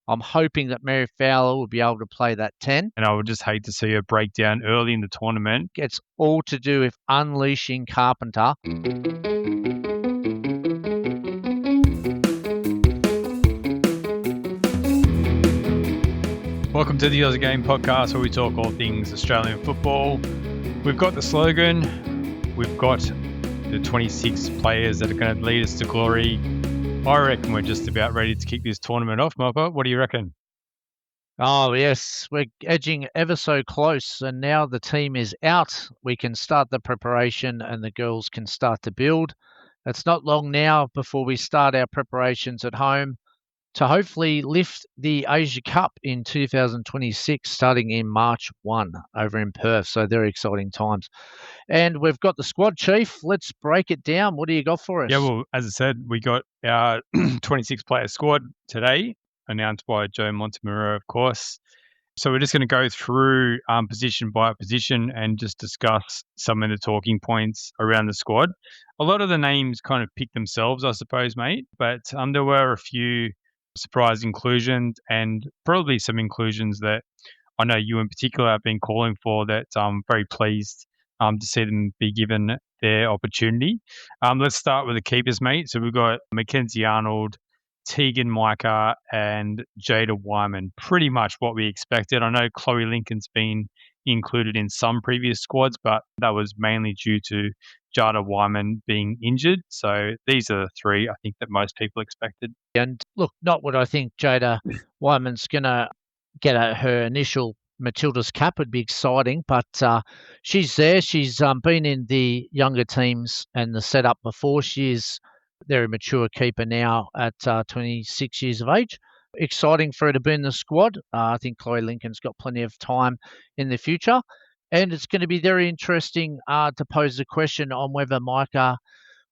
I'm hoping that Mary Fowler will be able to play that 10. And I would just hate to see her break down early in the tournament. It's all to do with unleashing Carpenter. Welcome to the Aussie Game Podcast, where we talk all things Australian football. We've got the slogan. We've got the 26 players that are going to lead us to glory. I reckon we're just about ready to kick this tournament off, Mopper. What do you reckon? Oh, yes, we're edging ever so close, and now the team is out. We can start the preparation and the girls can start to build. It's not long now before we start our preparations at home to hopefully lift the Asia Cup in 2026, starting in March 1 over in Perth. So they're exciting times. And we've got the squad, Chief. Let's break it down. What do you got for us? Yeah, well, as I said, we got our 26-player squad today, announced by Joe Montemurro, of course. So we're just going to go through position by position and just discuss some of the talking points around the squad. A lot of the names kind of pick themselves, I suppose, mate. But there were a few surprise inclusions and probably some inclusions that I know you in particular have been calling for, that I'm very pleased to see them be given their opportunity. Let's start with the keepers, mate. So we've got Mackenzie Arnold, Tegan Micah, and Jada Wyman. Pretty much what we expected. I know Chloe Lincoln's been included in some previous squads, but that was mainly due to Jada Wyman being injured. So these are the three I think that most people expected. And look, not what I think Jada Wyman's going to get her initial Matildas cap would be exciting, but she's there. She's been in the younger teams and the setup before. She is a very mature keeper now at 26 years of age. Exciting for her to be in the squad. I think Chloe Lincoln's got plenty of time in the future. And it's going to be very interesting to pose the question on whether Micah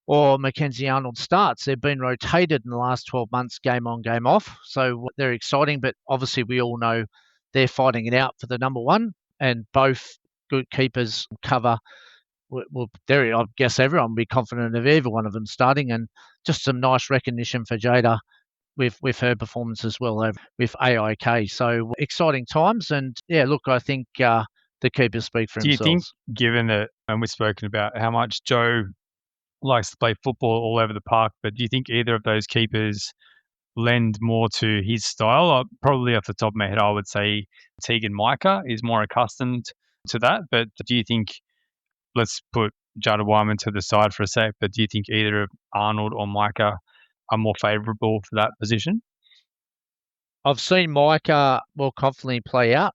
or Mackenzie Arnold starts. They've been rotated in the last 12 months, game on, game off. So they're exciting, but obviously we all know they're fighting it out for the number one, and both good keepers cover. Well, I guess everyone will be confident of either one of them starting, and just some nice recognition for Jada with her performance as well with AIK. So exciting times, and yeah, look, I think the keepers speak for themselves. Do you think, given that, and we've spoken about how much Joe likes to play football all over the park, but do you think either of those keepers lend more to his style? Probably off the top of my head, I would say Tegan Micah is more accustomed to that. But do you think, let's put Jada Wyman to the side for a sec, but do you think either of Arnold or Micah are more favourable for that position? I've seen Micah more confidently play out,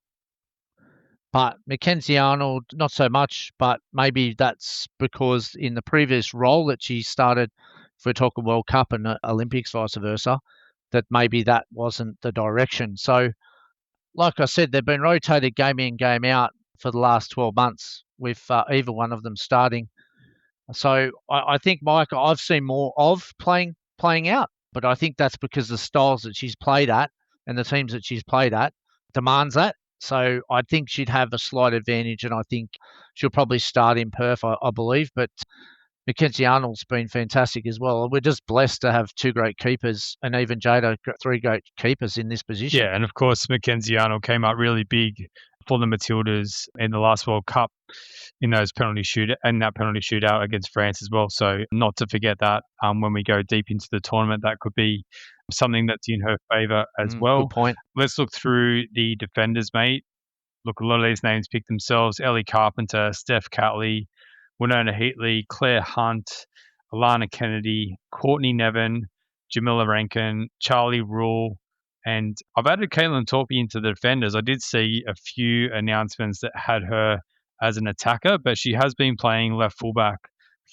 but Mackenzie Arnold, not so much, but maybe that's because in the previous role that she started, if we're talking World Cup and Olympics, vice versa, that maybe that wasn't the direction. So, like I said, they've been rotated game in, game out for the last 12 months with either one of them starting. So I think Micah, I've seen more of playing out, but I think that's because the styles that she's played at and the teams that she's played at demands that. So I think she'd have a slight advantage, and I think she'll probably start in Perth, I believe. But Mackenzie Arnold's been fantastic as well. We're just blessed to have two great keepers, and even Jada, three great keepers in this position. Yeah, and of course, Mackenzie Arnold came out really big for the Matildas in the last World Cup in those that penalty shootout against France as well. So not to forget that when we go deep into the tournament, that could be something that's in her favour as well. Good point. Let's look through the defenders, mate. Look, a lot of these names pick themselves. Ellie Carpenter, Steph Catley, Winona Heatley, Claire Hunt, Alana Kennedy, Courtney Nevin, Jamila Rankin, Charlie Rule, and I've added Caitlin Torpey into the defenders. I did see a few announcements that had her as an attacker, but she has been playing left fullback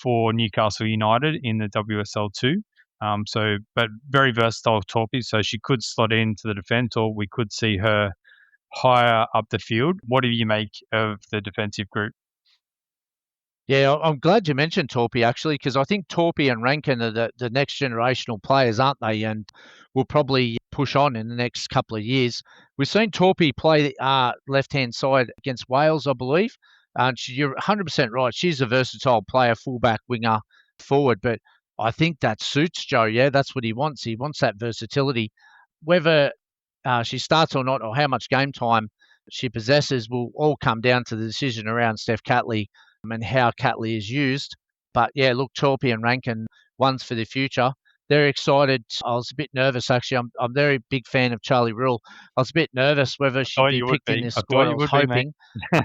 for Newcastle United in the WSL2. But very versatile Torpey, so she could slot into the defence, or we could see her higher up the field. What do you make of the defensive group? Yeah, I'm glad you mentioned Torpey, actually, because I think Torpey and Rankin are the next generational players, aren't they? And will probably push on in the next couple of years. We've seen Torpey play left-hand side against Wales, I believe. And you're 100% right. She's a versatile player, fullback, winger, forward. But I think that suits Joe. Yeah, that's what he wants. He wants that versatility. Whether she starts or not, or how much game time she possesses, will all come down to the decision around Steph Catley and how Catley is used. But yeah, look, Torpy and Rankin, one's for the future. They're excited. I was a bit nervous, actually. I'm a very big fan of Charlie Rill. I was a bit nervous whether she'd Thought be you would picked in be. this I thought squad. I you was would be, mate.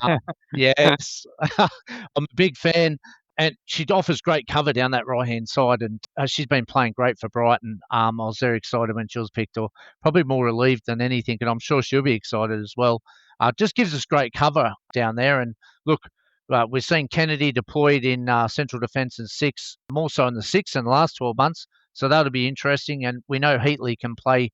hoping. Yes, I'm a big fan, and she offers great cover down that right-hand side, and she's been playing great for Brighton. I was very excited when she was picked, or probably more relieved than anything, and I'm sure she'll be excited as well. Just gives us great cover down there, and look, we're seeing Kennedy deployed in central defence in six, more so in the six in the last 12 months, so that'll be interesting, and we know Heatley can play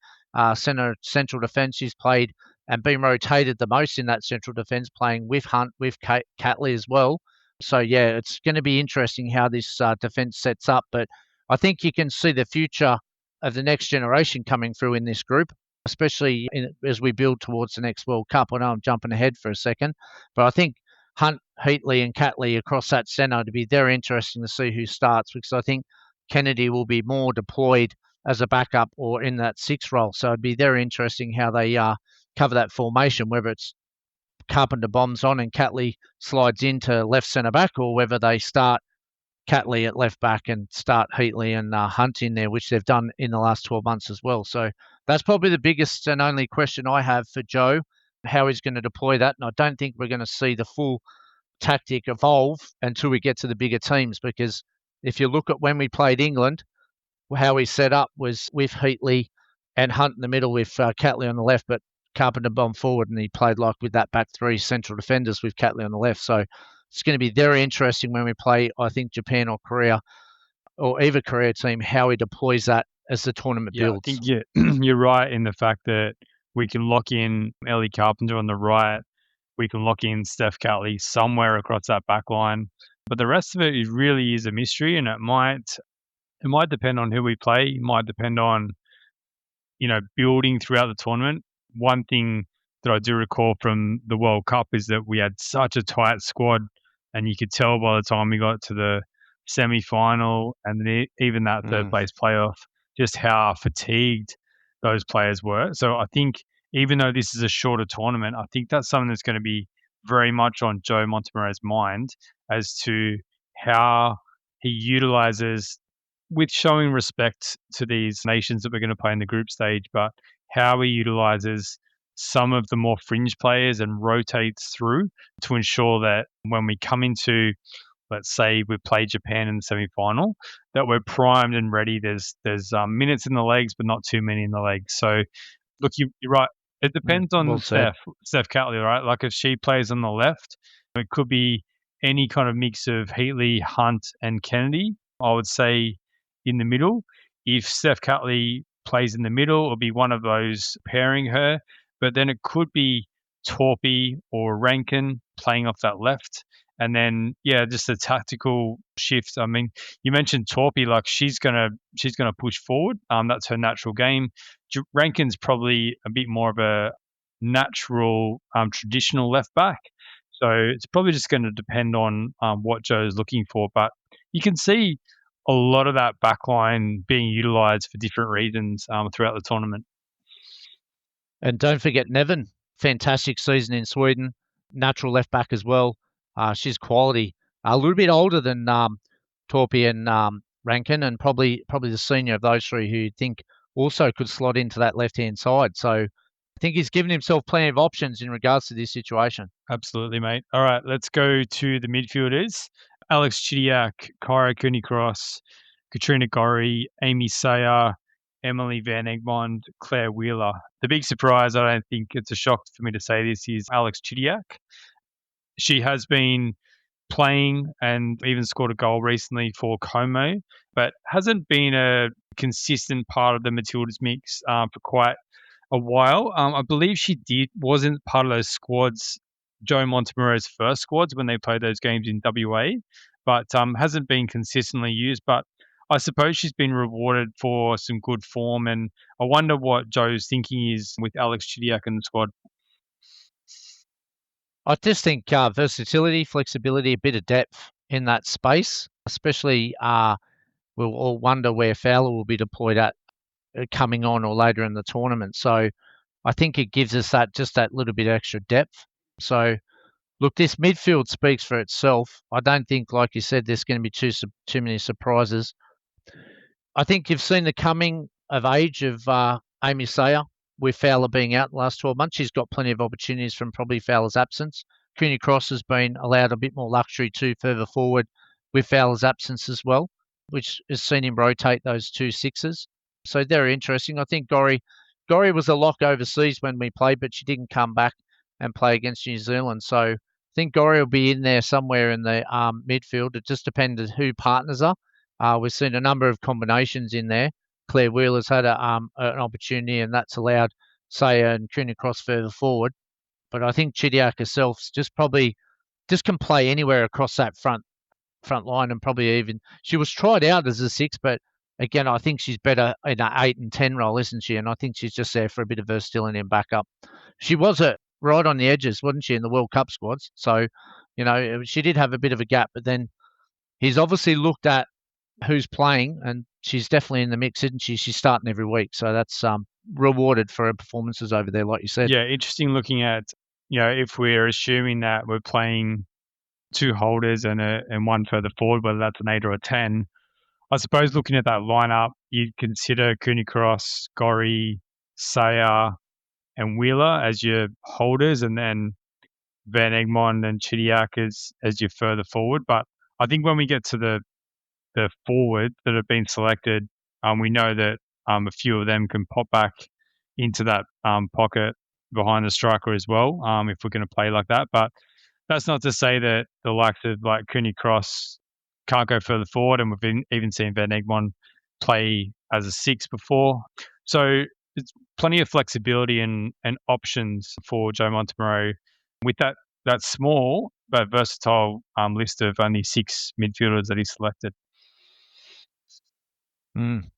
central defence. She's played and been rotated the most in that central defence, playing with Hunt, with Catley as well. So, yeah, it's going to be interesting how this defence sets up. But I think you can see the future of the next generation coming through in this group, especially as we build towards the next World Cup. I know I'm jumping ahead for a second, but I think Hunt, Heatley and Catley across that centre to be very interesting to see who starts, because I think Kennedy will be more deployed as a backup or in that six role. So it'd be very interesting how they cover that formation, whether it's Carpenter bombs on and Catley slides into left centre back, or whether they start Catley at left back and start Heatley and Hunt in there, which they've done in the last 12 months as well. So that's probably the biggest and only question I have for Joe, how he's going to deploy that. And I don't think we're going to see the full tactic evolve until we get to the bigger teams, because if you look at when we played England, how we set up was with Heatley and Hunt in the middle, with Catley on the left, but Carpenter bombed forward, and he played like with that back three central defenders with Catley on the left. So it's going to be very interesting when we play, I think, Japan or Korea, or either Korea team, how he deploys that as the tournament builds. I think you're right in the fact that we can lock in Ellie Carpenter on the right. We can lock in Steph Catley somewhere across that back line. But the rest of it really is a mystery, and it might depend on who we play. It might depend on, building throughout the tournament. One thing that I do recall from the World Cup is that we had such a tight squad, and you could tell by the time we got to the semi-final and then even that third place playoff, just how fatigued those players were. So I think even though this is a shorter tournament, I think that's something that's going to be very much on Joe Montemurro's mind as to how he utilizes, with showing respect to these nations that we're going to play in the group stage, but how he utilizes some of the more fringe players and rotates through to ensure that when we come into, let's say we play Japan in the semi-final, that we're primed and ready. There's minutes in the legs, but not too many in the legs. So, look, you're right. It depends on Steph Catley, right? Like if she plays on the left, it could be any kind of mix of Heatley, Hunt, and Kennedy. I would say in the middle. If Steph Catley plays in the middle, it'll be one of those pairing her. But then it could be Torpy or Rankin playing off that left. And then, just a tactical shift. I mean, you mentioned Torpy, like she's gonna push forward. That's her natural game. Rankin's probably a bit more of a natural, traditional left back. So it's probably just going to depend on what Joe's looking for. But you can see a lot of that backline being utilised for different reasons throughout the tournament. And don't forget Nevin, fantastic season in Sweden, natural left back as well. She's quality. A little bit older than Torpy and Rankin, and probably the senior of those three, who think also could slot into that left-hand side. So I think he's given himself plenty of options in regards to this situation. Absolutely, mate. All right, let's go to the midfielders. Alex Chidiac, Kyra Cooney-Cross, Katrina Gorry, Amy Sayer, Emily Van Egmond, Claire Wheeler. The big surprise, I don't think it's a shock for me to say this, is Alex Chidiac. She has been playing and even scored a goal recently for Como, but hasn't been a consistent part of the Matildas mix for quite a while. I believe she wasn't part of those squads, Joe Montemurro's first squads, when they played those games in WA, but hasn't been consistently used. But I suppose she's been rewarded for some good form, and I wonder what Joe's thinking is with Alex Chidiac in the squad. I just think versatility, flexibility, a bit of depth in that space, especially we'll all wonder where Fowler will be deployed at coming on or later in the tournament. So I think it gives us that little bit extra depth. So look, this midfield speaks for itself. I don't think, like you said, there's going to be too many surprises. I think you've seen the coming of age of Amy Sayer with Fowler being out the last 12 months. She's got plenty of opportunities from probably Fowler's absence. Cooney Cross has been allowed a bit more luxury too further forward with Fowler's absence as well, which has seen him rotate those two sixes. So they're interesting. I think Gorry was a lock overseas when we played, but she didn't come back and play against New Zealand. So I think Gorry will be in there somewhere in the midfield. It just depends who partners are. We've seen a number of combinations in there. Claire Wheeler's had an opportunity, and that's allowed Sayer and Cooney Cross further forward. But I think Chidiac herself just can play anywhere across that front line, and probably even she was tried out as a 6, but again, I think she's better in an 8 and 10 role, isn't she? And I think she's just there for a bit of versatility and backup. She was right on the edges, wasn't she, in the World Cup squads? So, she did have a bit of a gap, but then he's obviously looked at who's playing, and she's definitely in the mix, isn't she? She's starting every week, so that's rewarded for her performances over there, like you said. Yeah, interesting looking at, if we're assuming that we're playing two holders and one further forward, whether that's an 8 or a 10. I suppose looking at that lineup, you'd consider Cooney Cross, Gorry, Sayer, and Wheeler as your holders, and then Van Egmond and Chidiac as your further forward. But I think when we get to the forward that have been selected, we know that a few of them can pop back into that pocket behind the striker as well, if we're going to play like that. But that's not to say that the likes of like Cooney Cross can't go further forward, and we've even seen Van Egmond play as a 6 before. So it's plenty of flexibility and options for Joe Montemurro with that small but versatile list of only 6 midfielders that he selected.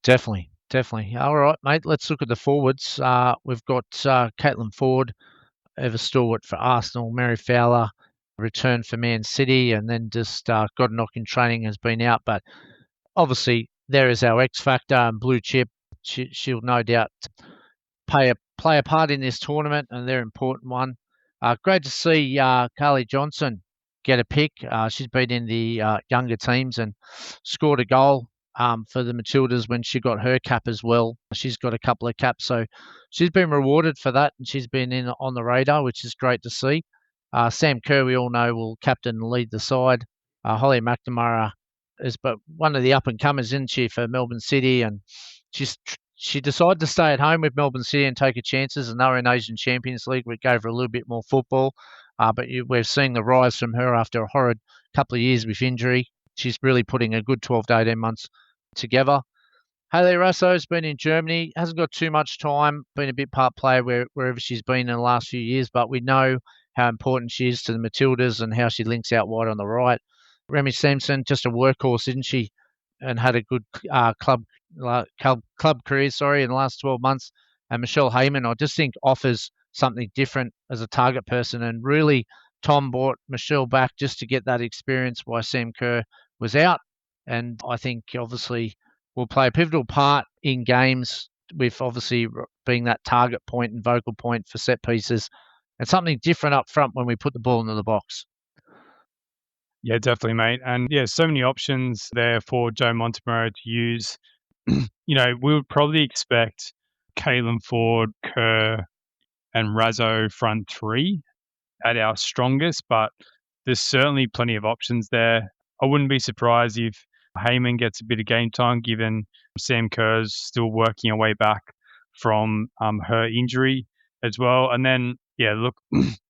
Definitely. All right, mate, let's look at the forwards. We've got Caitlin Ford, ever stalwart for Arsenal, Mary Fowler, returned for Man City, and then just got a knock in training, has been out. But obviously, there is our X factor and blue chip. She'll no doubt play a part in this tournament, and they're an important one. Great to see Carly Johnson get a pick. She's been in the younger teams and scored a goal for the Matildas when she got her cap as well. She's got a couple of caps, so she's been rewarded for that, and she's been in on the radar, which is great to see. Sam Kerr, we all know, will captain and lead the side. Holly McNamara is but one of the up-and-comers, isn't she, for Melbourne City, and she decided to stay at home with Melbourne City and take her chances, and they were in Asian Champions League, which gave her a little bit more football. But we're seeing the rise from her after a horrid couple of years with injury. She's really putting a good 12 to 18 months together. Hayley Rasso's been in Germany, hasn't got too much time, been a bit part player wherever she's been in the last few years, but we know how important she is to the Matildas and how she links out wide on the right. Remy Sampson, just a workhorse, isn't she? And had a good club career, in the last 12 months. And Michelle Heyman, I just think, offers something different as a target person. And really, Tom brought Michelle back just to get that experience while Sam Kerr was out. And I think, obviously, will play a pivotal part in games, with obviously being that target point and vocal point for set pieces, and something different up front when we put the ball into the box. Yeah, definitely, mate. And yeah, so many options there for Joe Montemurro to use. We would probably expect Caitlin Ford, Kerr, and Razzo front 3 at our strongest, but there's certainly plenty of options there. I wouldn't be surprised if Heyman gets a bit of game time, given Sam Kerr's still working her way back from her injury as well. And then,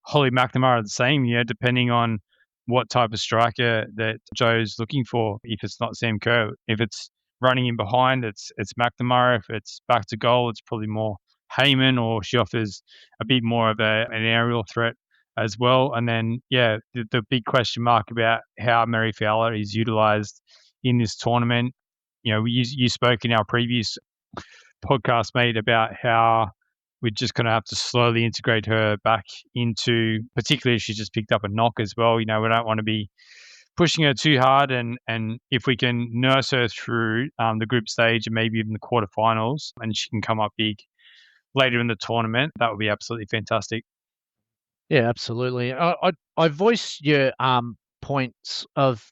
Holly McNamara the same, depending on what type of striker that Joe's looking for. If it's not Sam Kerr, if it's running in behind, it's McNamara. If it's back to goal, it's probably more Heyman, or she offers a bit more of an aerial threat as well. And then, the big question mark about how Mary Fowler is utilised in this tournament. You spoke in our previous podcast, mate, about how we're just going to have to slowly integrate her back into, particularly if she's just picked up a knock as well. We don't want to be pushing her too hard, and if we can nurse her through the group stage and maybe even the quarterfinals, and she can come up big later in the tournament, that would be absolutely fantastic. Yeah, absolutely. I voice your points of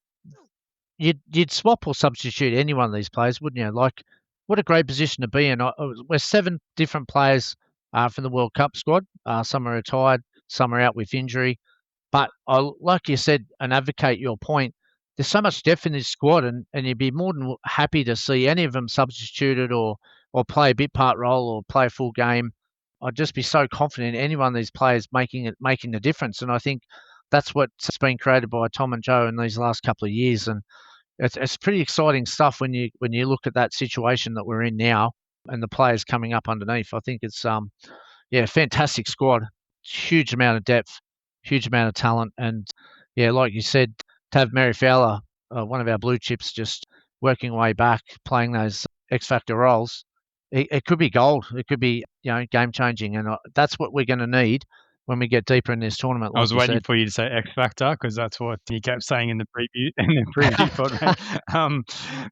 you'd swap or substitute any one of these players, wouldn't you? Like, what a great position to be in. We're 7 different players from the World Cup squad. Some are retired, some are out with injury. But like you said, and advocate your point, there's so much depth in this squad, and you'd be more than happy to see any of them substituted or play a bit part role or play a full game. I'd just be so confident in any one of these players making the difference. And I think that's what's been created by Tom and Joe in these last couple of years. And it's pretty exciting stuff when you look at that situation that we're in now and the players coming up underneath. I think it's fantastic squad, huge amount of depth, huge amount of talent, and yeah, like you said, to have Mary Fowler, one of our blue chips, just working way back, playing those X factor roles, it could be gold. It could be game changing, and that's what we're going to need when we get deeper in this tournament. I was waiting for you to say X Factor because that's what you kept saying in the preview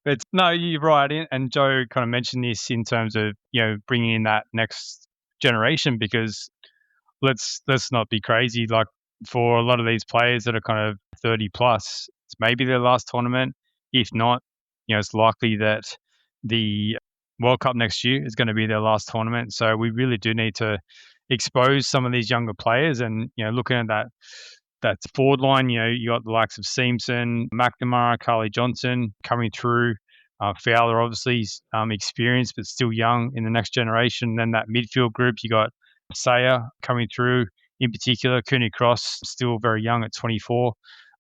but no, you're right. And Joe kind of mentioned this in terms of bringing in that next generation, because let's not be crazy. Like, for a lot of these players that are kind of 30 plus, it's maybe their last tournament. If not, it's likely that the World Cup next year is going to be their last tournament. So we really do need to expose some of these younger players. And looking at that forward line, you got the likes of Seamson, McNamara, Carly Johnson coming through. Fowler obviously experienced but still young in the next generation. Then that midfield group, you got Sayer coming through, in particular. Cooney Cross still very young at 24.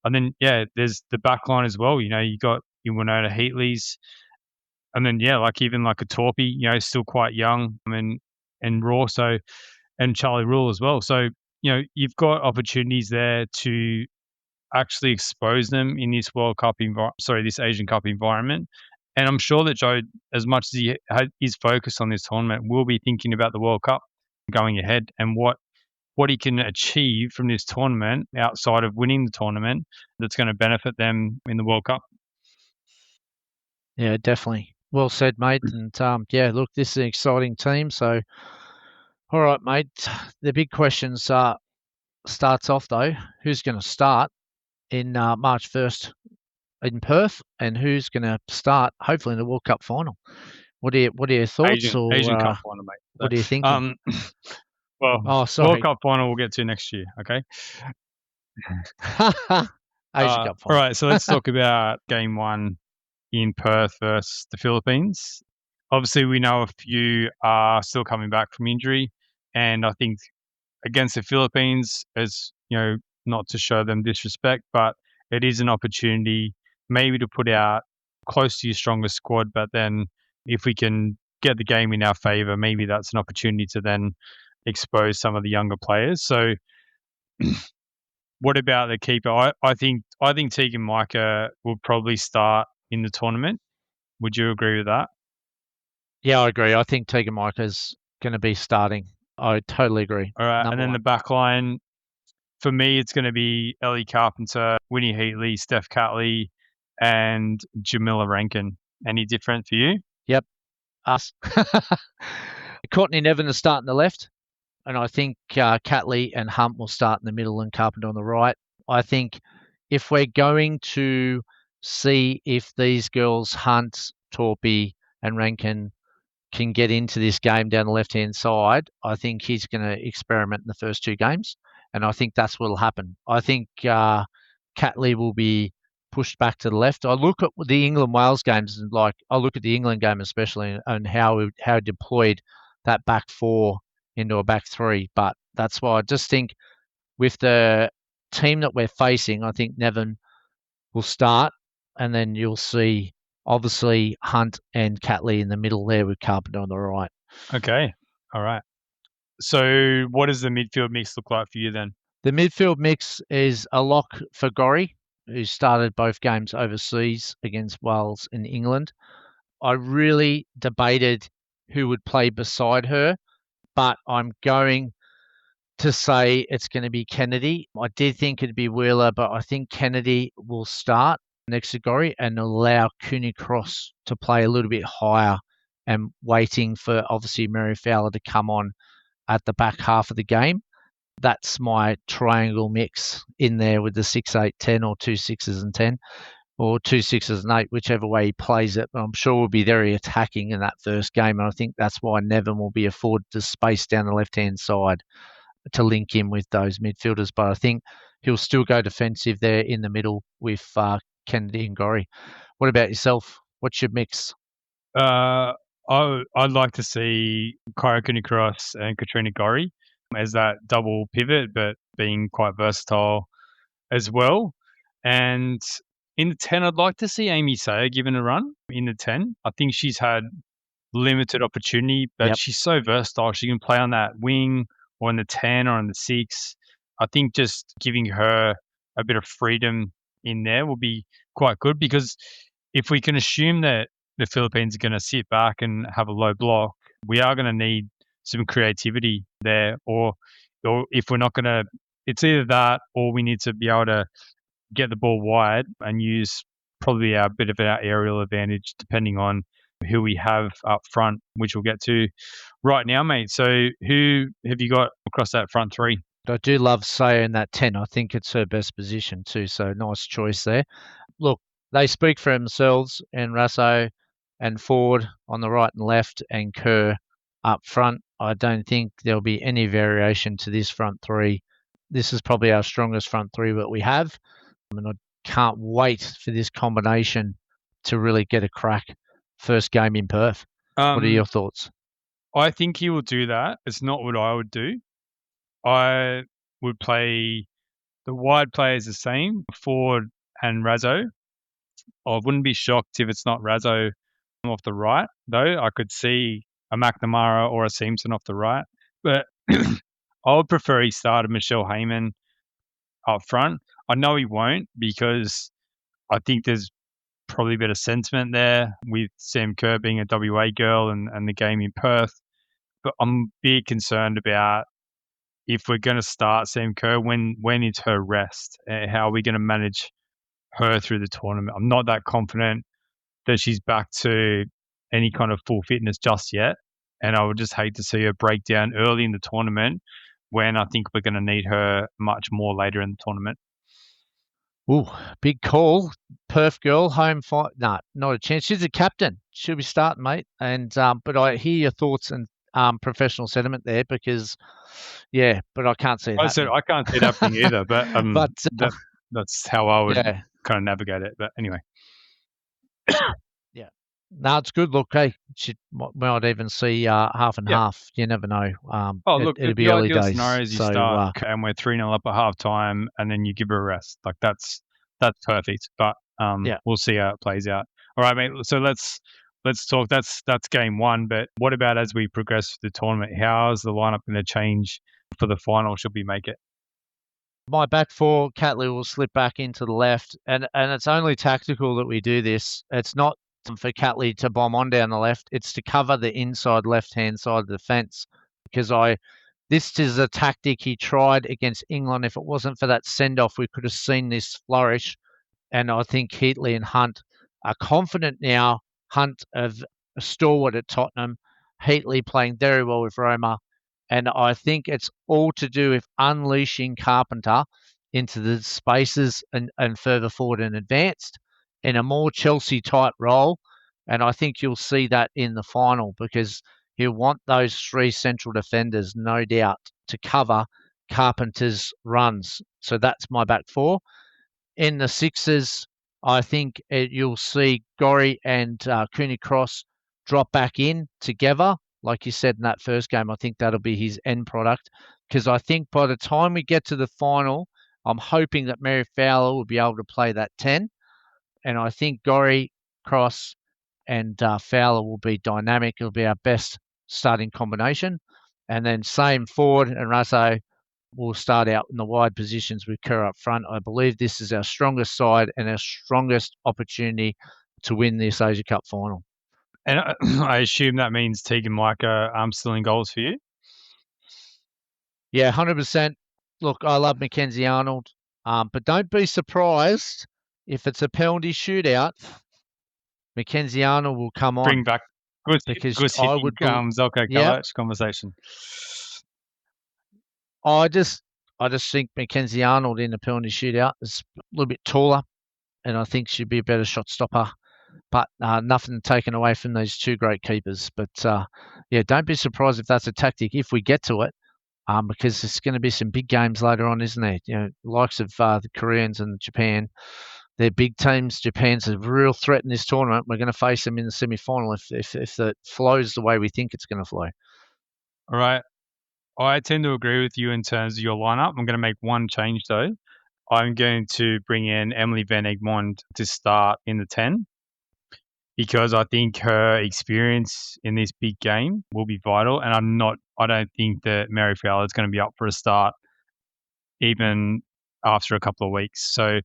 And then there's the back line as well. You got your Winona Heatley's, and then even like a Torpy, still quite young, and raw. So, and Charlie Rule as well. So you've got opportunities there to actually expose them in this this Asian Cup environment. And I'm sure that Joe, as much as he is focused on this tournament, will be thinking about the World Cup going ahead and what he can achieve from this tournament outside of winning the tournament that's going to benefit them in the World Cup. Yeah, definitely. Well said, mate. And look, this is an exciting team. So, all right, mate. The big questions starts off though. Who's going to start in March 1st in Perth, and who's going to start hopefully in the World Cup final? What are your thoughts? Asian Cup final, mate. So, what do you think? World Cup final we'll get to next year. Okay. Asian Cup final. All right, so let's talk about game 1 in Perth versus the Philippines. Obviously, we know a few are still coming back from injury, and I think against the Philippines, as not to show them disrespect, but it is an opportunity maybe to put out close to your strongest squad. But then if we can get the game in our favour, maybe that's an opportunity to then expose some of the younger players. So what about the keeper? I think Tegan Micah will probably start in the tournament. Would you agree with that? Yeah, I agree. I think Tegan Micah's going to be starting. I totally agree. All right, and then the back line, for me, it's going to be Ellie Carpenter, Winnie Heatley, Steph Catley, and Jamila Rankin. Any different for you? Yep, us. Courtney Nevin is starting the left, and I think Catley and Hunt will start in the middle and Carpenter on the right. I think if we're going to see if these girls, Hunt, Torpy, and Rankin, can get into this game down the left-hand side, I think he's going to experiment in the first 2 games, and I think that's what will happen. I think Catley will be pushed back to the left. I look at the England-Wales games, and I look at the England game especially, and how he deployed that back 4 into a back 3. But that's why I just think with the team that we're facing, I think Nevin will start, and then you'll see obviously Hunt and Catley in the middle there with Carpenter on the right. Okay. All right. So what does the midfield mix look like for you then? The midfield mix is a lock for Gorry, who started both games overseas against Wales and England. I really debated who would play beside her, but I'm going to say it's going to be Kennedy. I did think it'd be Wheeler, but I think Kennedy will start next to Gorry and allow Cooney Cross to play a little bit higher and waiting for obviously Mary Fowler to come on at the back half of the game. That's my triangle mix in there with the 6-8-10 or 2 6s and 10 or 2 6s and 8, whichever way he plays it. But I'm sure we'll be very attacking in that first game. And I think that's why Nevin will be afforded the space down the left-hand side to link in with those midfielders. But I think he'll still go defensive there in the middle with Kennedy and Gorry. What about yourself? What's your mix? I'd like to see Kyra Cooney-Cross and Katrina Gorry as that double pivot, but being quite versatile as well. And in the 10, I'd like to see Amy Sayer given a run in the 10. I think she's had limited opportunity, but she's so versatile. She can play on that wing or in the 10 or in the 6. I think just giving her a bit of freedom in there will be quite good, because if we can assume that the Philippines are going to sit back and have a low block, we are going to need some creativity there, or if we're not going to, it's either that or we need to be able to get the ball wide and use probably a bit of our aerial advantage depending on who we have up front, which we'll get to right now, mate. So who have you got across that front three? I do love Sayer in that 10. I think it's her best position too, so nice choice there. Look, they speak for themselves, and Rasso and Ford on the right and left and Kerr up front. I don't think there'll be any variation to this front three. This is probably our strongest front three that we have. And I can't wait for this combination to really get a crack first game in Perth. What are your thoughts? I think he will do that. It's not what I would do. I would play the wide players the same, Ford and Razzo. I wouldn't be shocked if it's not Razzo off the right, though. I could see a McNamara or a Simpson off the right. But I would prefer he started Michelle Heyman up front. I know he won't, because I think there's probably a bit of sentiment there with Sam Kerr being a WA girl and the game in Perth. But I'm a bit concerned about if we're going to start Sam Kerr, when is her rest? How are we going to manage her through the tournament? I'm not that confident that she's back to any kind of full fitness just yet. And I would just hate to see her break down early in the tournament when I think we're going to need her much more later in the tournament. Ooh, big call. Perth girl, home fight. No, not a chance. She's a captain. She'll be starting, mate. And but I hear your thoughts and professional sentiment there, because, but I can't see it. I can't see it happening either. But that's how I would kind of navigate it. But anyway. No, it's good. Look, hey, she might even see half and half. You never know. It'll be early days. Scenario is you start and we're 3-0 up at half time, and then you give her a rest. Like that's perfect. But we'll see how it plays out. All right, mate. So let's talk. That's game one. But what about as we progress through the tournament? How is the lineup going to change for the final? Should we make it? My back four, Catley will slip back into the left, and it's only tactical that we do this. It's not for Catley to bomb on down the left. It's to cover the inside left-hand side of the fence, because this is a tactic he tried against England. If it wasn't for that send-off, we could have seen this flourish. And I think Heatley and Hunt are confident now. Hunt of a stalwart at Tottenham, Heatley playing very well with Roma. And I think it's all to do with unleashing Carpenter into the spaces and further forward and advanced in a more Chelsea-type role. And I think you'll see that in the final, because he'll want those three central defenders, no doubt, to cover Carpenter's runs. So that's my back four. In the sixes, I think you'll see Gorry and Cooney-Cross drop back in together. Like you said in that first game, I think that'll be his end product, because I think by the time we get to the final, I'm hoping that Mary Fowler will be able to play that 10. And I think Gorry, Cross, and Fowler will be dynamic. It'll be our best starting combination. And then same Ford and Rasso will start out in the wide positions with Kerr up front. I believe this is our strongest side and our strongest opportunity to win this Asia Cup final. And I assume that means Tegan Micah still in goals for you? Yeah, 100%. Look, I love Mackenzie Arnold, but don't be surprised if it's a penalty shootout. Mackenzie Arnold will come on. because Good I hitting would, Zelko yeah, Kalac conversation. I just think Mackenzie Arnold in the penalty shootout is a little bit taller, and I think she'd be a better shot stopper. But nothing taken away from these two great keepers. But yeah, don't be surprised if that's a tactic if we get to it, because there's going to be some big games later on, isn't there? You know, likes of the Koreans and Japan. They're big teams. Japan's a real threat in this tournament. We're going to face them in the semi-final if it flows the way we think it's going to flow. All right. I tend to agree with you in terms of your lineup. I'm going to make one change though. I'm going to bring in Emily Van Egmond to start in the 10 because I think her experience in this big game will be vital. And I don't think that Mary Fowler is going to be up for a start even after a couple of weeks. So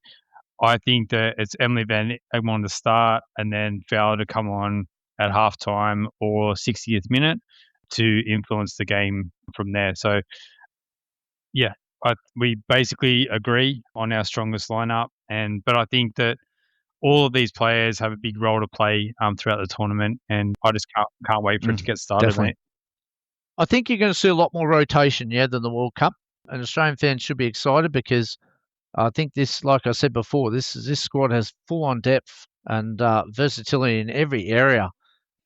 I think that it's Emily Van Egmond to start and then Fowler to come on at halftime or 60th minute to influence the game from there. So, yeah, we basically agree on our strongest lineup, but I think that all of these players have a big role to play throughout the tournament, and I just can't wait for it to get started, Definitely. mate. I think you're going to see a lot more rotation, than the World Cup, and Australian fans should be excited because I think this, like I said before, this squad has full-on depth and versatility in every area,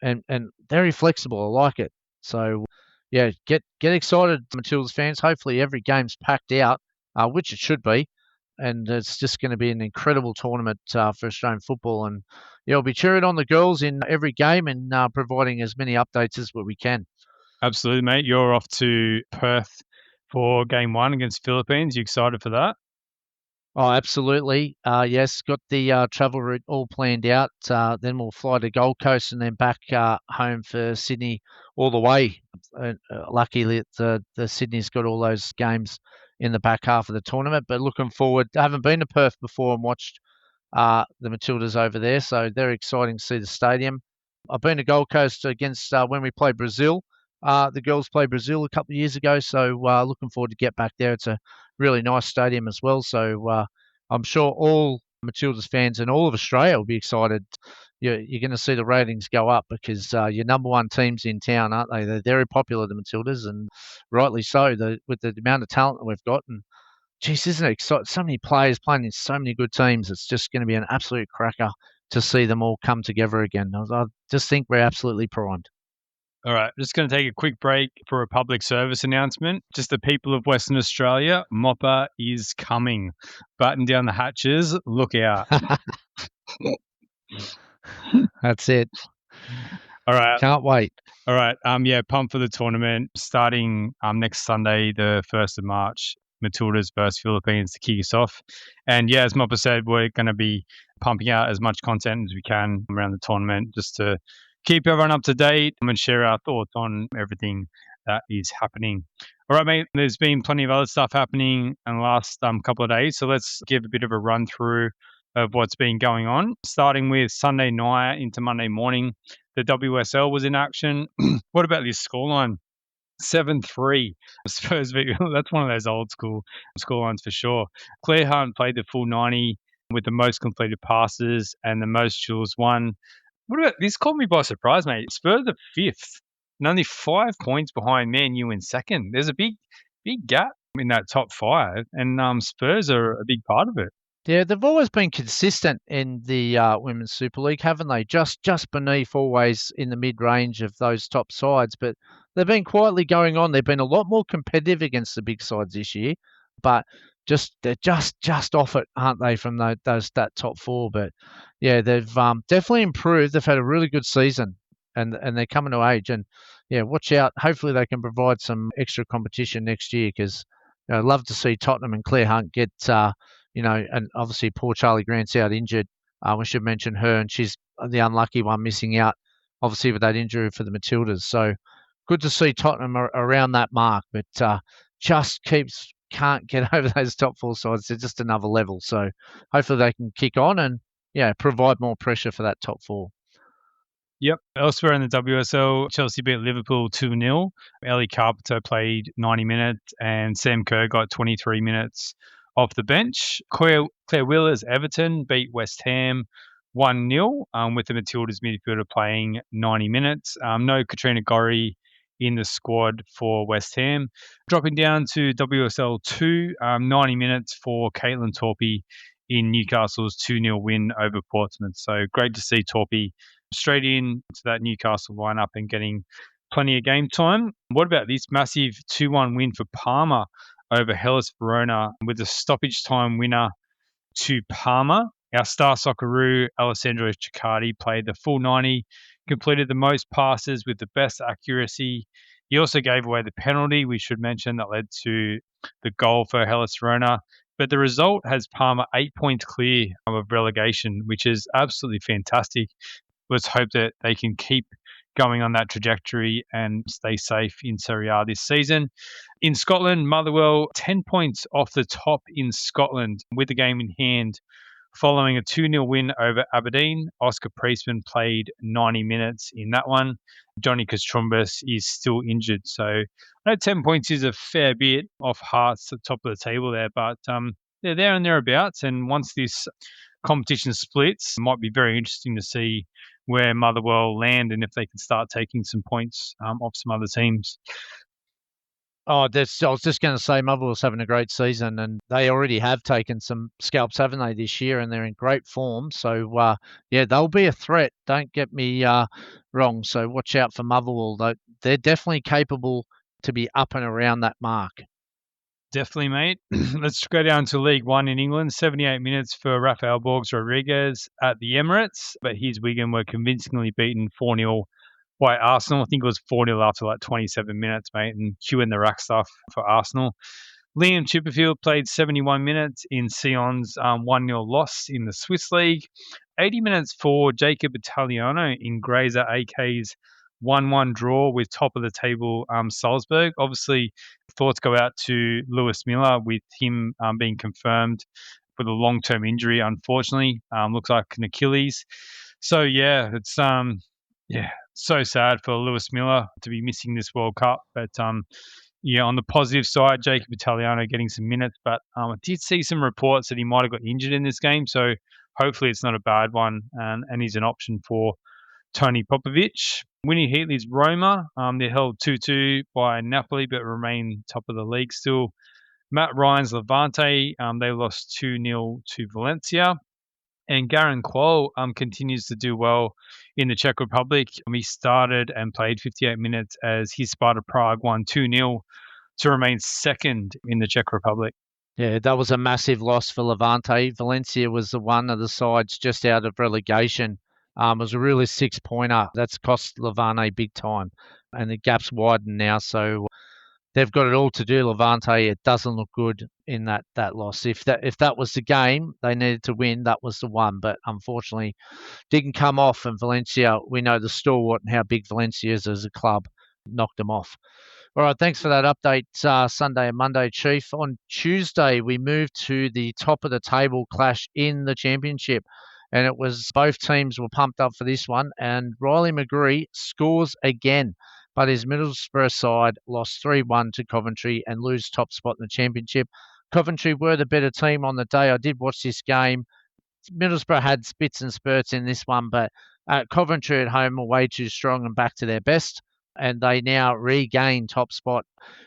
and very flexible. I like it. So, yeah, get excited, Matildas fans. Hopefully, every game's packed out, which it should be, and it's just going to be an incredible tournament for Australian football. And yeah, we'll be cheering on the girls in every game and providing as many updates as we can. Absolutely, mate. You're off to Perth for game 1 against Philippines. You excited for that? Oh, absolutely. Yes, got the travel route all planned out. Then we'll fly to Gold Coast and then back home for Sydney all the way. Luckily, the Sydney's got all those games in the back half of the tournament. But looking forward. I haven't been to Perth before and watched the Matildas over there, so they're exciting to see the stadium. I've been to Gold Coast against when we played Brazil. The girls played Brazil a couple of years ago, so looking forward to get back there. It's a really nice stadium as well, so I'm sure all Matildas fans and all of Australia will be excited. You're going to see the ratings go up because your number one team's in town, aren't they? They're very popular, the Matildas, and rightly so. With the amount of talent that we've got, and geez, isn't it exciting? So many players playing in so many good teams. It's just going to be an absolute cracker to see them all come together again. I just think we're absolutely primed. All right, just going to take a quick break for a public service announcement. Just the people of Western Australia, Mopper is coming. Button down the hatches, look out. That's it. All right. Can't wait. All right. Yeah, pumped for the tournament starting next Sunday, the 1st of March. Matildas versus Philippines to kick us off. And yeah, as Mopper said, we're going to be pumping out as much content as we can around the tournament just to keep everyone up to date and share our thoughts on everything that is happening. All right, mate, there's been plenty of other stuff happening in the last couple of days. So let's give a bit of a run through of what's been going on, starting with Sunday night into Monday morning. The WSL was in action. What about this scoreline? 7-3. Spurs, that's one of those old school scorelines for sure. Claire Hunt played the full 90 with the most completed passes and the most duels won. What about this? Caught me by surprise, mate. Spurs are 5th and only 5 points behind Man U in 2nd. There's a big gap in that top 5, and Spurs are a big part of it. Yeah, they've always been consistent in the Women's Super League, haven't they? Just beneath, always in the mid-range of those top sides. But they've been quietly going on. They've been a lot more competitive against the big sides this year, but they're just off it, aren't they, from that top 4? But yeah, they've definitely improved. They've had a really good season, and they're coming to age. And yeah, watch out. Hopefully, they can provide some extra competition next year because I'd love to see Tottenham and Claire Hunt get. And obviously poor Charlie Grant's out injured. We should mention her, and she's the unlucky one missing out, obviously, with that injury for the Matildas. So good to see Tottenham around that mark, but can't get over those top 4 sides. They're just another level. So hopefully they can kick on and, provide more pressure for that top 4. Yep. Elsewhere in the WSL, Chelsea beat Liverpool 2-0. Ellie Carpenter played 90 minutes, and Sam Kerr got 23 minutes off the bench. Claire Wheeler's Everton beat West Ham 1-0 with the Matildas midfielder playing 90 minutes. No Katrina Gorry in the squad for West Ham. Dropping down to WSL 2, 90 minutes for Caitlin Torpey in Newcastle's 2-0 win over Portsmouth. So great to see Torpey straight in to that Newcastle lineup and getting plenty of game time. What about this massive 2-1 win for Parma over Hellas Verona with a stoppage time winner to Parma? Our star Socceroo, Alessandro Ciccardi, played the full 90, completed the most passes with the best accuracy. He also gave away the penalty, we should mention, that led to the goal for Hellas Verona. But the result has Parma 8 points clear of relegation, which is absolutely fantastic. Let's hope that they can keep going on that trajectory and stay safe in Serie A this season. In Scotland, Motherwell 10 points off the top in Scotland with the game in hand. Following a 2-0 win over Aberdeen, Oscar Priestman played 90 minutes in that one. Johnny Kastrumbis is still injured. So I know 10 points is a fair bit off Hearts at the top of the table there, but they're there and thereabouts. And once this competition splits, it might be very interesting to see where Motherwell land and if they can start taking some points off some other teams. I was just going to say Motherwell's having a great season, and they already have taken some scalps, haven't they, this year, and they're in great form. So, they'll be a threat. Don't get me wrong. So watch out for Motherwell. They're definitely capable to be up and around that mark. Definitely, mate. Let's go down to League One in England. 78 minutes for Rafael Borges Rodriguez at the Emirates, but his Wigan were convincingly beaten 4-0 by Arsenal. I think it was 4-0 after like 27 minutes, mate, and queuing the rack stuff for Arsenal. Liam Chipperfield played 71 minutes in Sion's 1-0 loss in the Swiss League. 80 minutes for Jacob Italiano in Grazer AK's 1-1 draw with top of the table Salzburg. Obviously, thoughts go out to Lewis Miller with him being confirmed with a long-term injury, unfortunately. Looks like an Achilles. So, it's so sad for Lewis Miller to be missing this World Cup. But, on the positive side, Jacob Italiano getting some minutes. But I did see some reports that he might have got injured in this game. So hopefully it's not a bad one and he's an option for Tony Popovic. Winnie Heatley's Roma, they're held 2-2 by Napoli but remain top of the league still. Matt Ryan's Levante, they lost 2-0 to Valencia. And Garin Quol continues to do well in the Czech Republic. He started and played 58 minutes as his Sparta Prague won 2-0 to remain second in the Czech Republic. Yeah, that was a massive loss for Levante. Valencia was the one of the sides just out of relegation. It was a really 6-pointer. That's cost Levante big time. And the gap's widened now, so they've got it all to do, Levante. It doesn't look good in that loss. If that was the game they needed to win, that was the one. But unfortunately, didn't come off. And Valencia, we know the stalwart and how big Valencia is as a club, knocked them off. All right, thanks for that update, Sunday and Monday, Chief. On Tuesday, we moved to the top of the table clash in the championship. And it was both teams were pumped up for this one. And Riley McGree scores again. But his Middlesbrough side lost 3-1 to Coventry and lose top spot in the championship. Coventry were the better team on the day. I did watch this game. Middlesbrough had spits and spurts in this one, but Coventry at home were way too strong and back to their best. And they now regain top spot.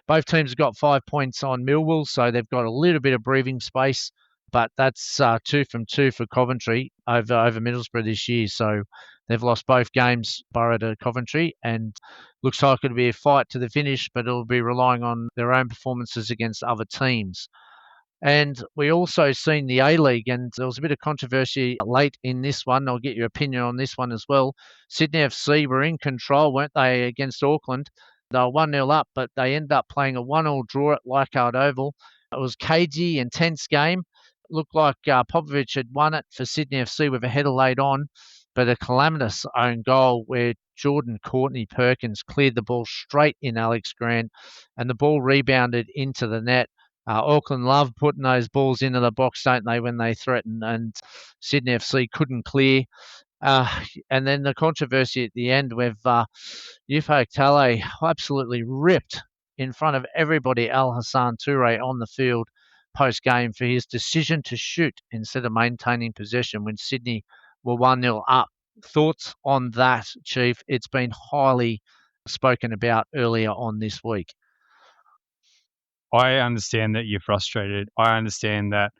Both teams have got 5 points on Millwall, so they've got a little bit of breathing space. But that's 2 from 2 for Coventry over Middlesbrough this year. So they've lost both games, Borough to Coventry, and looks like it'll be a fight to the finish, but it'll be relying on their own performances against other teams. And we also seen the A-League, and there was a bit of controversy late in this one. I'll get your opinion on this one as well. Sydney FC were in control, weren't they, against Auckland? They were 1-0 up, but they ended up playing a 1-1 draw at Leichhardt Oval. It was cagey, intense game. Looked like Popovic had won it for Sydney FC with a header laid on, but a calamitous own goal where Jordan Courtney Perkins cleared the ball straight in Alex Grant, and the ball rebounded into the net. Auckland love putting those balls into the box, don't they, when they threaten, and Sydney FC couldn't clear. And then the controversy at the end with Ufuk Talay absolutely ripped in front of everybody Al Hassan Toure on the field post-game for his decision to shoot instead of maintaining possession when Sydney were 1-0 up. Thoughts on that, Chief? It's been highly spoken about earlier on this week. I understand that you're frustrated. I understand that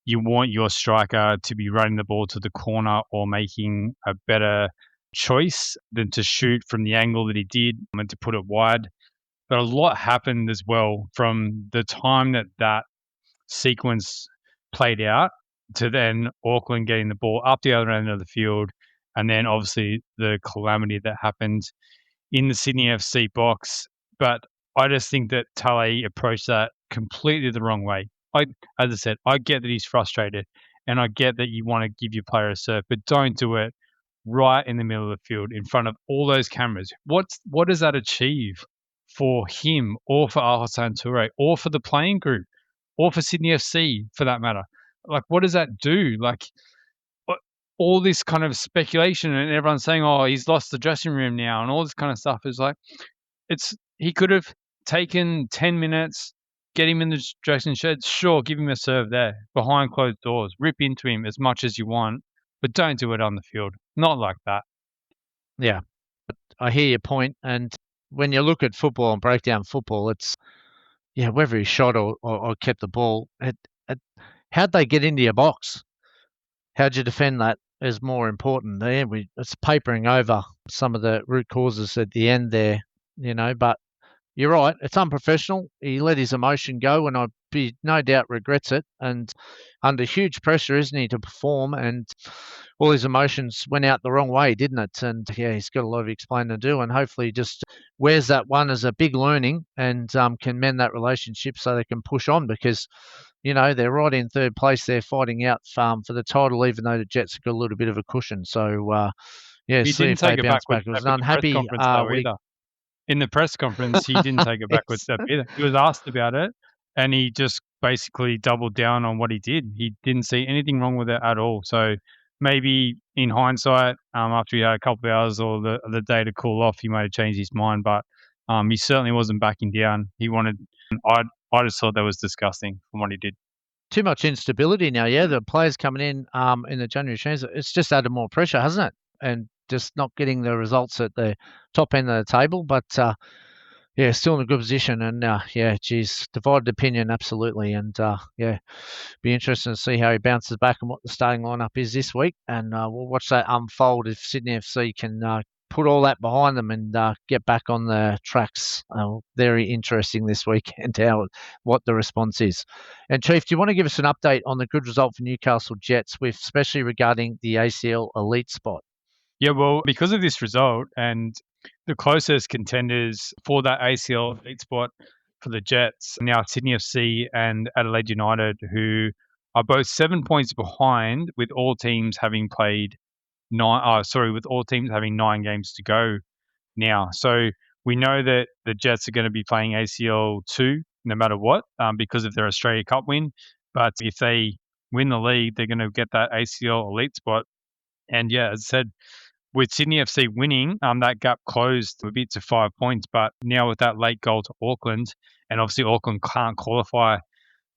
you want your striker to be running the ball to the corner or making a better choice than to shoot from the angle that he did and to put it wide. But a lot happened as well from the time that sequence played out to then Auckland getting the ball up the other end of the field, and then obviously the calamity that happened in the Sydney FC box. But I just think that Talay approached that completely the wrong way. As I said, I get that he's frustrated, and I get that you want to give your player a serve, but don't do it right in the middle of the field in front of all those cameras. What does that achieve for him, or for Toure, or for the playing group, or for Sydney FC for that matter? Like, what does that do? Like, all this kind of speculation and everyone's saying, oh, he's lost the dressing room now and all this kind of stuff is like, he could have taken 10 minutes, get him in the dressing shed, sure, give him a serve there, behind closed doors, rip into him as much as you want, but don't do it on the field. Not like that. Yeah, I hear your point. And when you look at football and break down football, it's, whether he shot or kept the ball, how'd they get into your box? How'd you defend that is more important. It's papering over some of the root causes at the end there, but you're right. It's unprofessional. He let his emotion go, and no doubt regrets it. And under huge pressure, isn't he, to perform? And all his emotions went out the wrong way, didn't it? And he's got a lot of explaining to do. And hopefully, he just wears that one as a big learning and can mend that relationship so they can push on, because they're right in third place. They're fighting out for the title, even though the Jets have got a little bit of a cushion. So he see if they bounce back. It was an unhappy week. In the press conference, he didn't take a backward step either. He was asked about it, and he just basically doubled down on what he did. He didn't see anything wrong with it at all. So maybe in hindsight, after he had a couple of hours or the day to cool off, he might have changed his mind. But he certainly wasn't backing down. I just thought that was disgusting from what he did. Too much instability now. Yeah, the players coming in the January change, it's just added more pressure, hasn't it? And just not getting the results at the top end of the table, but still in a good position. And divided opinion, absolutely. And be interesting to see how he bounces back and what the starting lineup is this week. And we'll watch that unfold if Sydney FC can put all that behind them and get back on the tracks. Very interesting this weekend what the response is. And Chief, do you want to give us an update on the good result for Newcastle Jets, especially regarding the ACL elite spot? Yeah, well, because of this result and the closest contenders for that ACL elite spot for the Jets, now Sydney FC and Adelaide United, who are both 7 points behind, with all teams having with all teams having 9 games to go now. So we know that the Jets are going to be playing ACL 2 no matter what, because of their Australia Cup win. But if they win the league, they're going to get that ACL elite spot. And as I said, with Sydney FC winning, that gap closed a bit to 5 points. But now with that late goal to Auckland, and obviously Auckland can't qualify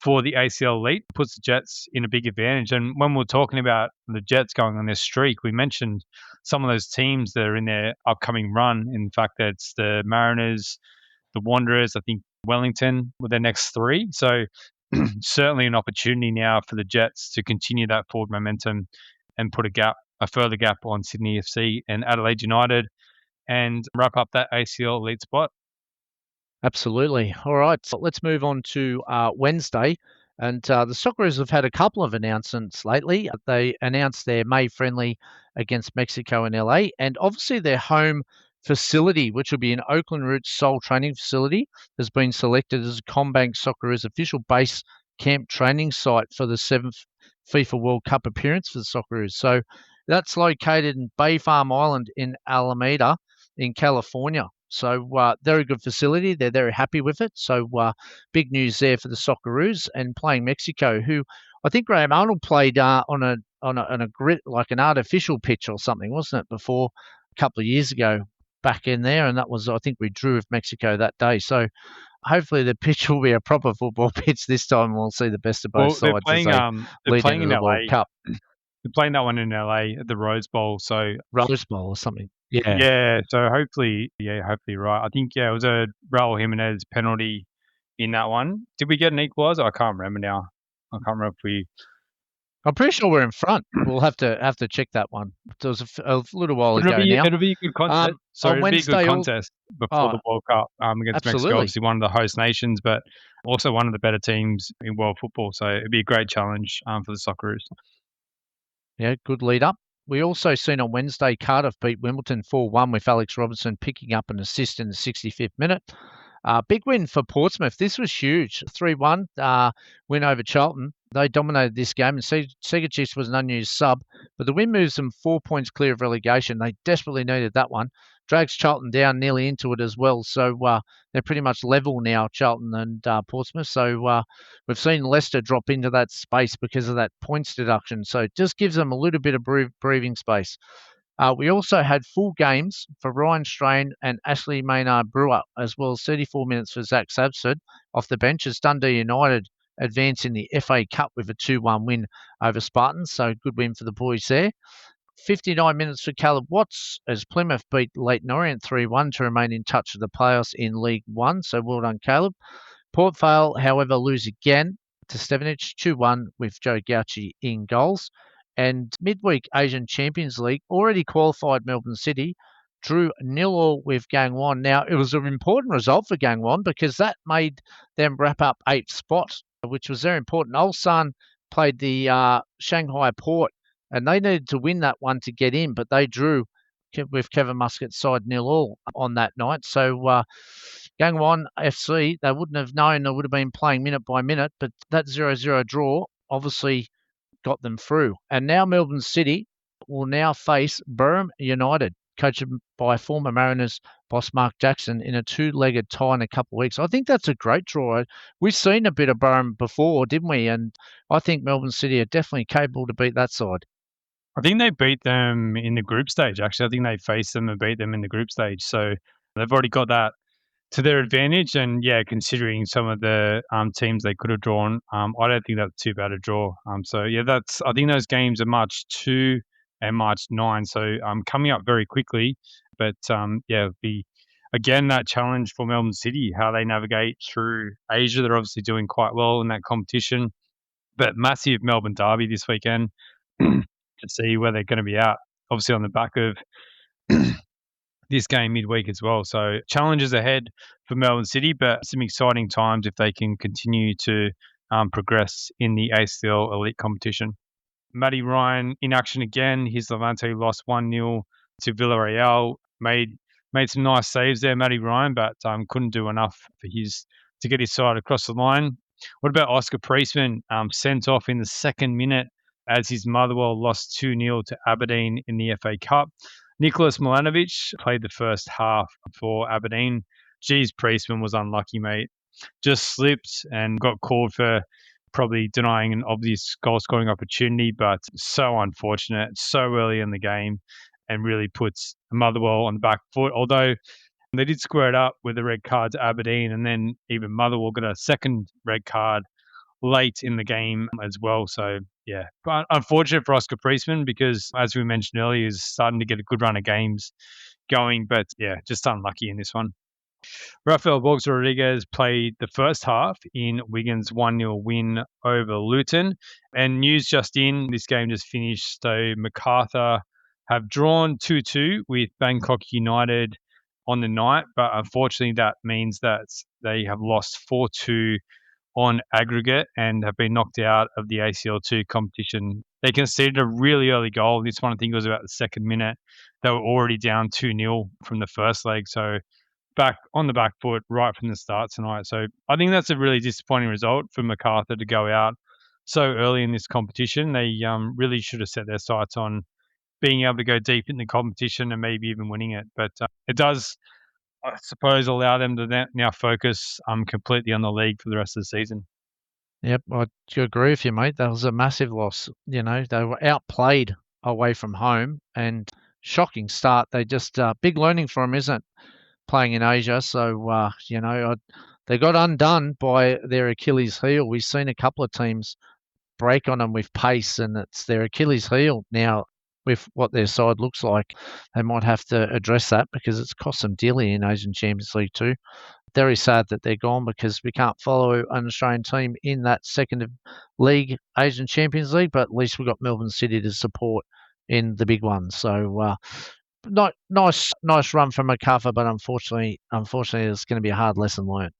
for the ACL elite, puts the Jets in a big advantage. And when we're talking about the Jets going on this streak, we mentioned some of those teams that are in their upcoming run. In fact, that it's the Mariners, the Wanderers, I think Wellington with their next 3. So certainly an opportunity now for the Jets to continue that forward momentum and put a further gap on Sydney FC and Adelaide United and wrap up that ACL elite spot. Absolutely. All right, so let's move on to Wednesday. And the Socceroos have had a couple of announcements lately. They announced their May friendly against Mexico and LA, and obviously their home facility, which will be an Oakland Roots sole training facility, has been selected as CommBank Socceroos official base camp training site for the 7th FIFA World Cup appearance for the Socceroos. So that's located in Bay Farm Island in Alameda in California. So very good facility. They're very happy with it. So big news there for the Socceroos, and playing Mexico, who I think Graham Arnold played on a grid, like an artificial pitch or something, wasn't it, before a couple of years ago back in there, and that was, I think, we drew with Mexico that day. So hopefully the pitch will be a proper football pitch this time, and we'll see the best of both sides as they lead into the World Cup. They're playing that one in LA at the Rose Bowl. So Rose Bowl or something. Yeah. yeah, so hopefully you're right. I think it was a Raul Jimenez penalty in that one. Did we get an equaliser? I can't remember now. I can't remember if we. I'm pretty sure we're in front. We'll have to check that one. It was a little while But ago now. it'll be a good contest. So On it'll be a good Wednesday, contest before the World Cup against Mexico. absolutely. Obviously, one of the host nations, but also one of the better teams in world football. So it'd be a great challenge for the Socceroos. Yeah, good lead up. We also seen on Wednesday Cardiff beat Wimbledon 4-1 with Alex Robertson picking up an assist in the 65th minute. Big win for Portsmouth. This was huge. 3-1 win over Charlton. They dominated this game, and Segacic was an unused sub. But the win moves them 4 points clear of relegation. They desperately needed that one. Drags Charlton down nearly into it as well. So they're pretty much level now, Charlton and Portsmouth. So we've seen Leicester drop into that space because of that points deduction. So it just gives them a little bit of breathing space. We also had full games for Ryan Strain and Ashley Maynard Brewer, as well as 34 minutes for Zach Sabsford off the bench as Dundee United advance in the FA Cup with a 2-1 win over Spartans. So good win for the boys there. 59 minutes for Caleb Watts as Plymouth beat Leyton Orient 3-1 to remain in touch with the playoffs in League One. So well done, Caleb. Port Vale, however, lose again to Stevenage 2-1 with Joe Gauci in goals. And midweek Asian Champions League already qualified Melbourne City drew 0-0 with Gangwon. Now, it was an important result for Gangwon because that made them wrap up 8th spot, which was very important. Ulsan played the Shanghai Port, and they needed to win that one to get in, but they drew with Kevin Muscat's side 0-0 on that night. So Gangwon FC, they wouldn't have known. They would have been playing minute by minute, but that 0-0 draw obviously got them through. And now Melbourne City will now face Burham United, coached by former Mariners boss Mark Jackson, in a two-legged tie in a couple of weeks. I think that's a great draw. We've seen a bit of Burham before, didn't we? And I think Melbourne City are definitely capable to beat that side. I think they beat them in the group stage, actually. I think they faced them and beat them in the group stage. So they've already got that to their advantage. And yeah, considering some of the teams they could have drawn, I don't think that's too bad a draw. So yeah, I think those games are March 2 and March 9. So coming up very quickly. But yeah, it'll be again that challenge for Melbourne City, how they navigate through Asia. They're obviously doing quite well in that competition. But massive Melbourne derby this weekend to see where they're going to be at. Obviously on the back of this game midweek as well. So challenges ahead for Melbourne City, but some exciting times if they can continue to progress in the ACL Elite competition. Matty Ryan in action again. His Levante lost 1-0 to Villarreal. Made some nice saves there, Matty Ryan, but couldn't do enough to get his side across the line. What about Oscar Priestman, sent off in the second minute as his Motherwell lost 2-0 to Aberdeen in the FA Cup. Nicholas Milanovic played the first half for Aberdeen. Geez, Priestman was unlucky, mate. Just slipped and got called for probably denying an obvious goal-scoring opportunity, but so unfortunate, so early in the game, and really puts Motherwell on the back foot. Although they did square it up with a red card to Aberdeen, and then even Motherwell got a second red card late in the game as well. So yeah, but unfortunate for Oscar Priestman because, as we mentioned earlier, he's starting to get a good run of games going, but yeah, just unlucky in this one. Rafael Borges Rodriguez played the first half in Wigan's 1-0 win over Luton. And news just in, this game just finished. So MacArthur have drawn 2-2 with Bangkok United on the night, but unfortunately that means that they have lost 4-2 on aggregate and have been knocked out of the ACL2 competition. They conceded a really early goal. This one, I think, was about the second minute. They were already down 2-0 from the first leg. So back on the back foot right from the start tonight. So I think that's a really disappointing result for MacArthur to go out so early in this competition. They really should have set their sights on being able to go deep in the competition and maybe even winning it. But it does, I suppose, allow them to now focus completely on the league for the rest of the season. Yep, I agree with you, mate. That was a massive loss. You know, they were outplayed away from home, and shocking start. They just big learning for them, isn't it? Playing in Asia, so they got undone by their Achilles heel. We've seen a couple of teams break on them with pace, and it's their Achilles heel now with what their side looks like. They might have to address that because it's cost them dearly in Asian Champions League too. Very sad that they're gone because we can't follow an Australian team in that second league, Asian Champions League, but at least we've got Melbourne City to support in the big one. So not nice run from MacArthur, but unfortunately, it's going to be a hard lesson learned.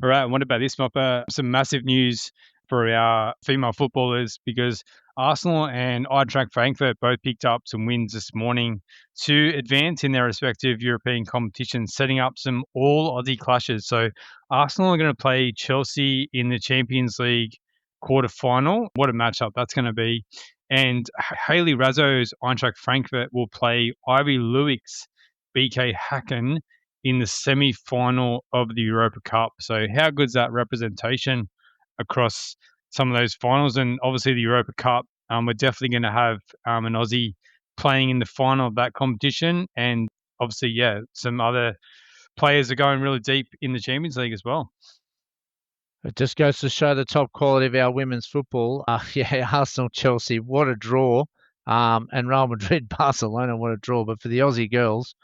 All right, and what about this, Mopper? Some massive news for our female footballers because Arsenal and Eintracht Frankfurt both picked up some wins this morning to advance in their respective European competitions, setting up some all-Aussie clashes. So Arsenal are going to play Chelsea in the Champions League quarter-final. What a matchup that's going to be. And Hayley Razzo's Eintracht Frankfurt will play Ivy Luik's BK Häcken in the semi-final of the Europa Cup. So how good's that representation across some of those finals? And obviously the Europa Cup, we're definitely going to have an Aussie playing in the final of that competition. And obviously, some other players are going really deep in the Champions League as well. It just goes to show the top quality of our women's football. Arsenal, Chelsea, what a draw. And Real Madrid, Barcelona, what a draw. But for the Aussie girls,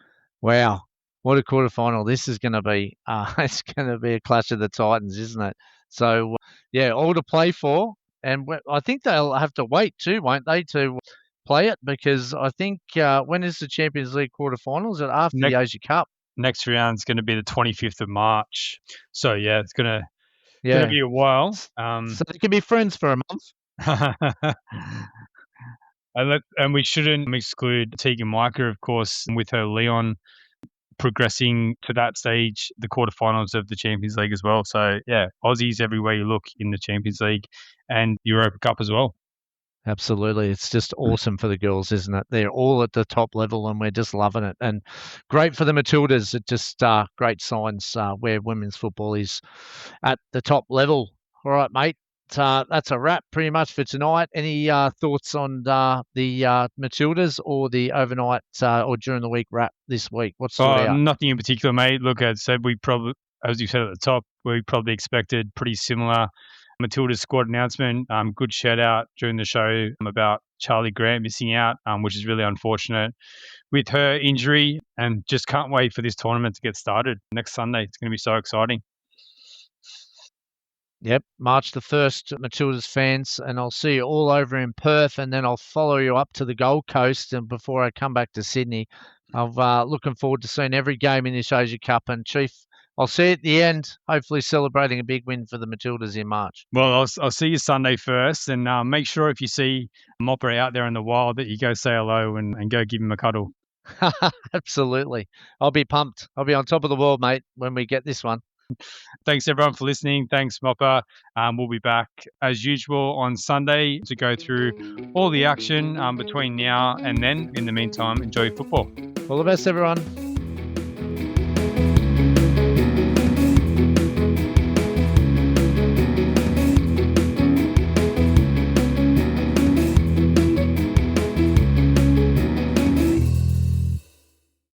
wow. What a quarterfinal this is going to be. It's going to be a clash of the Titans, isn't it? So, all to play for. And I think they'll have to wait too, won't they, to play it? Because I think when is the Champions League quarterfinal? Is it after the Asia Cup? Next round's going to be the 25th of March. So, it's going to be a while. So they can be friends for a month. And we shouldn't exclude Tegan Micah, of course, with her Leon progressing to that stage, the quarterfinals of the Champions League as well. So, Aussies everywhere you look in the Champions League and Europa Cup as well. Absolutely. It's just awesome for the girls, isn't it? They're all at the top level and we're just loving it. And great for the Matildas. It just great signs where women's football is at the top level. All right, mate. That's a wrap pretty much for tonight. Any thoughts on the Matildas or the overnight or during the week wrap this week? What's out? Nothing in particular, mate. Look, as I said, as you said at the top, we probably expected pretty similar Matilda's squad announcement. Good shout out during the show about Charlie Grant missing out, which is really unfortunate with her injury, and just can't wait for this tournament to get started next Sunday. It's going to be so exciting. Yep, March the 1st, Matildas fans, and I'll see you all over in Perth, and then I'll follow you up to the Gold Coast and before I come back to Sydney. I'm looking forward to seeing every game in this Asia Cup, and Chief, I'll see you at the end, hopefully celebrating a big win for the Matildas in March. Well, I'll see you Sunday first, and make sure if you see Mopper out there in the wild that you go say hello and go give him a cuddle. Absolutely. I'll be pumped. I'll be on top of the world, mate, when we get this one. Thanks, everyone, for listening. Thanks, Mopper. We'll be back, as usual, on Sunday to go through all the action between now and then. In the meantime, enjoy football. All the best, everyone.